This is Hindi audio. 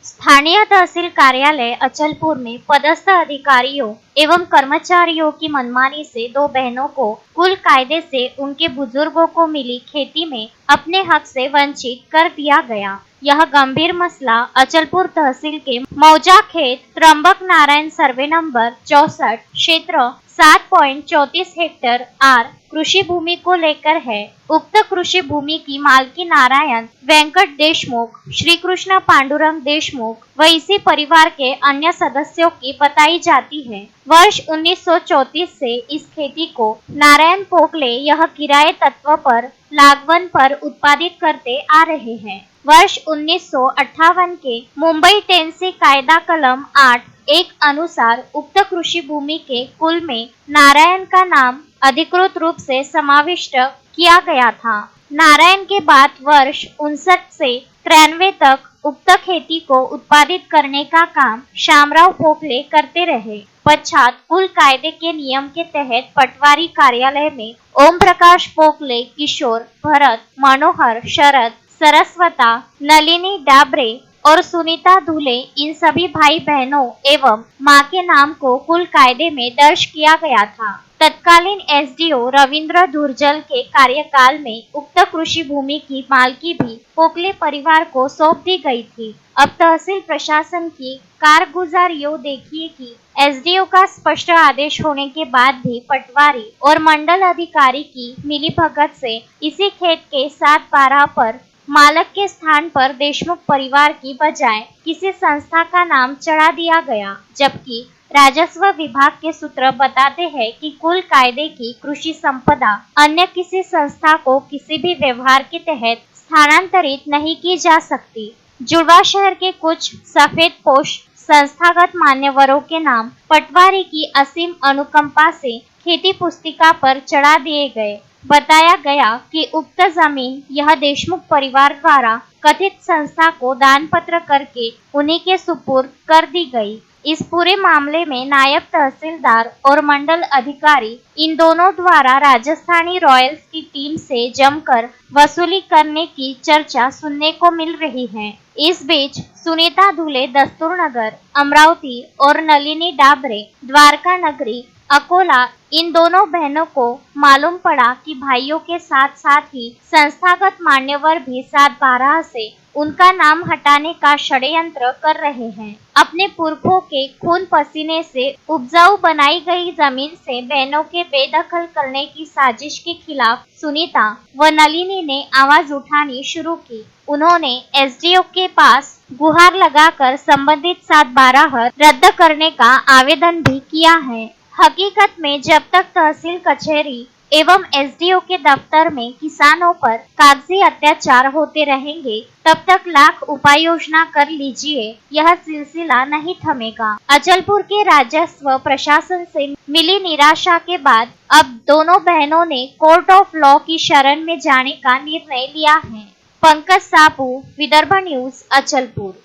स्थानीय तहसील कार्यालय अचलपुर में पदस्थ अधिकारियों एवं कर्मचारियों की मनमानी से दो बहनों को कुल कायदे से उनके बुजुर्गों को मिली खेती में अपने हक से वंचित कर दिया गया। यह गंभीर मसला अचलपुर तहसील के मौजा खेत त्र्यंबक नारायण सर्वे नंबर 64 क्षेत्र 7.34 हेक्टेयर आर कृषि भूमि को लेकर है। उक्त कृषि भूमि की मालकी नारायण वेंकट देशमुख, श्री कृष्ण पांडुरंग देशमुख व इसी परिवार के अन्य सदस्यों की बताई जाती है। वर्ष 1934 से इस खेती को नारायण पोकले यह किराए तत्व पर लागवन पर उत्पादित करते आ रहे हैं। वर्ष 1958 के मुंबई टेनेसी कायदा कलम 8(1) अनुसार उक्त कृषि भूमि के कुल में नारायण का नाम अधिकृत रूप से समाविष्ट किया गया था। नारायण के बाद वर्ष 59 से 93 तक उक्त खेती को उत्पादित करने का काम शामराव पोकले करते रहे। पश्चात कुल कायदे के नियम के तहत पटवारी कार्यालय में ओम प्रकाश पोकले, किशोर, भरत, मनोहर, शरद, सरस्वता, नलिनी डाबरे और सुनीता धुले इन सभी भाई बहनों एवं मां के नाम को कुल कायदे में दर्ज किया गया था। तत्कालीन एसडीओ रविंद्र धुर्जल के कार्यकाल में उक्त कृषि भूमि की मालकी भी पोकले परिवार को सौंप दी गई थी। अब तहसील प्रशासन की कारगुजारी देखिए कि एसडीओ का स्पष्ट आदेश होने के बाद भी पटवारी और मंडल अधिकारी की मिलीभगत से इसी खेत के 7/12 पर मालक के स्थान पर देशमुख परिवार की बजाय किसी संस्था का नाम चढ़ा दिया गया, जबकि राजस्व विभाग के सूत्र बताते हैं कि कुल कायदे की कृषि संपदा अन्य किसी संस्था को किसी भी व्यवहार के तहत स्थानांतरित नहीं की जा सकती। जुड़वा शहर के कुछ सफेदपोश संस्थागत मान्यवरों के नाम पटवारी की असीम अनुकंपा से खेती पुस्तिका पर चढ़ा दिए गए। बताया गया कि उक्त जमीन यह देशमुख परिवार द्वारा कथित संस्था को दान पत्र करके उन्हीं के सुपुर्द कर दी गई। इस पूरे मामले में नायब तहसीलदार और मंडल अधिकारी इन दोनों द्वारा राजस्थानी रॉयल्स की टीम से जमकर वसूली करने की चर्चा सुनने को मिल रही है। इस बीच सुनीता धुले दस्तूर नगर, अमरावती और नलिनी डाबरे द्वारका नगरी, अकोला इन दोनों बहनों को मालूम पड़ा कि भाइयों के साथ साथ ही संस्थागत मान्यवर भी 7/12 से उनका नाम हटाने का षड्यंत्र कर रहे हैं। अपने पुरखों के खून पसीने से उपजाऊ बनाई गई जमीन से बहनों के बेदखल करने की साजिश के खिलाफ सुनीता व नलिनी ने आवाज उठानी शुरू की। उन्होंने एसडीओ के पास गुहार लगाकर संबंधित 7/12 रद्द करने का आवेदन भी किया है। हकीकत में जब तक तहसील कचहरी एवं एसडीओ के दफ्तर में किसानों पर कागजी अत्याचार होते रहेंगे, तब तक लाख उपाय योजना कर लीजिए, यह सिलसिला नहीं थमेगा। अचलपुर के राजस्व प्रशासन से मिली निराशा के बाद अब दोनों बहनों ने कोर्ट ऑफ लॉ की शरण में जाने का निर्णय लिया है। पंकज साबू, विदर्भ न्यूज, अचलपुर।